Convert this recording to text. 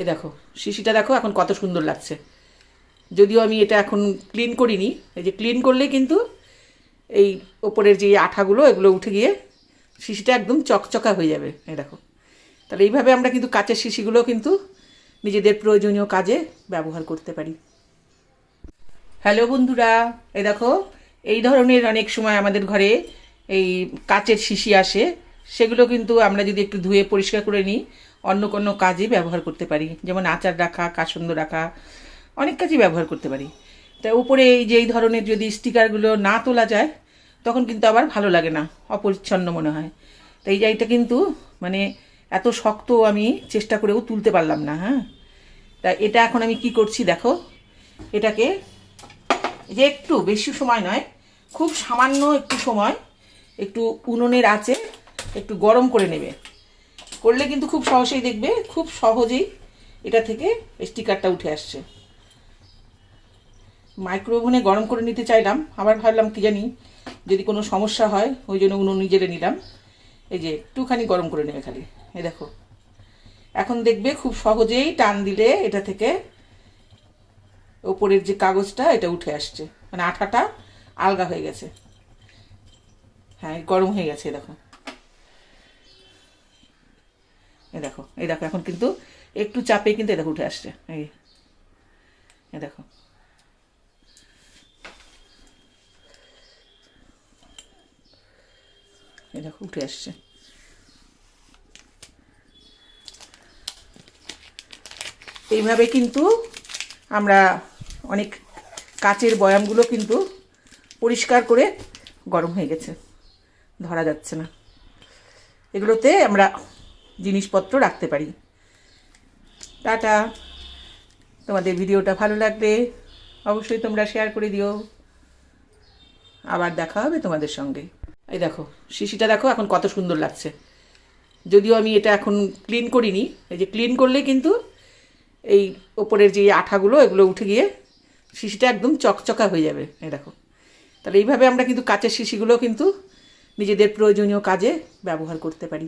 এই দেখো শিশিটা দেখো এখন কত সুন্দর লাগছে। যদিও আমি এটা এখন ক্লিন করিনি, এই যে ক্লিন করলে কিন্তু এই ওপরের যে আঠাগুলো এগুলো উঠে গিয়ে শিশিটা একদম চকচকা হয়ে যাবে। এই দেখো, তাহলে এইভাবে আমরা কিন্তু কাচের শিশিগুলো কিন্তু নিজেদের প্রয়োজনীয় কাজে ব্যবহার করতে পারি। হ্যালো বন্ধুরা, এই দেখো এই ধরনের অনেক সময় আমাদের ঘরে এই কাচের শিশি আসে, সেগুলো কিন্তু আমরা যদি একটু ধুয়ে পরিষ্কার করে নিই অন্য কোনো কাজে ব্যবহার করতে পারি, যেমন আচার রাখা, কাসন্দ রাখা, অনেক কাজই ব্যবহার করতে পারি। তা উপরে এই যে এই ধরনের যদি স্টিকারগুলো না তোলা যায় তখন কিন্তু আবার ভালো লাগে না, অপরিচ্ছন্ন মনে হয়। তো এই জায়গাটা কিন্তু মানে এত শক্ত আমি চেষ্টা করেও তুলতে পারলাম না। হ্যাঁ, তা এটা এখন আমি কি করছি দেখো, এটাকে যে একটু বেশি সময় নয়, খুব সামান্য একটু সময় একটু উনুনের আঁচে একটু গরম করে নেবে, করলে কিন্তু খুব সহজেই দেখবে, খুব সহজেই এটা থেকে স্টিকারটা উঠে আসছে। মাইক্রোওভেনে গরম করে নিতে চাইলাম, আবার ভাবলাম কি জানি যদি কোনো সমস্যা হয়, ওই জন্য উনুনে জেলে নিলাম। এই যে একটুখানি গরম করে নেবে খালি, এই দেখো এখন দেখবে খুব সহজেই টান দিলে এটা থেকে ওপরের যে কাগজটা এটা উঠে আসছে, মানে আঠাটা আলগা হয়ে গেছে। হ্যাঁ, গরম হয়ে গেছে। দেখো এই দেখো, এই দেখো এখন কিন্তু একটু চাপে কিন্তু এটা উঠে আসছে। এই দেখো, এই দেখো উঠে আসছে। এইভাবে কিন্তু আমরা অনেক কাচের বয়ামগুলো কিন্তু পরিষ্কার করে গরম হয়ে গেছে, ধরা যাচ্ছে না। এগুলোতে আমরা জিনিসপত্র রাখতে পারি। টাটা। তোমাদের ভিডিওটা ভালো লাগলে অবশ্যই তোমরা শেয়ার করে দিও। আবার দেখা হবে তোমাদের সঙ্গে। এই দেখো শিশিটা দেখো এখন কত সুন্দর লাগছে। যদিও আমি এটা এখন ক্লিন করিনি, এই যে ক্লিন করলে কিন্তু এই ওপরের যে আঠাগুলো এগুলো উঠে গিয়ে শিশিটা একদম চকচকা হয়ে যাবে। এই দেখো, তাহলে এইভাবে আমরা কিন্তু কাচের শিশিগুলো কিন্তু নিজেদের প্রয়োজনীয় কাজে ব্যবহার করতে পারি।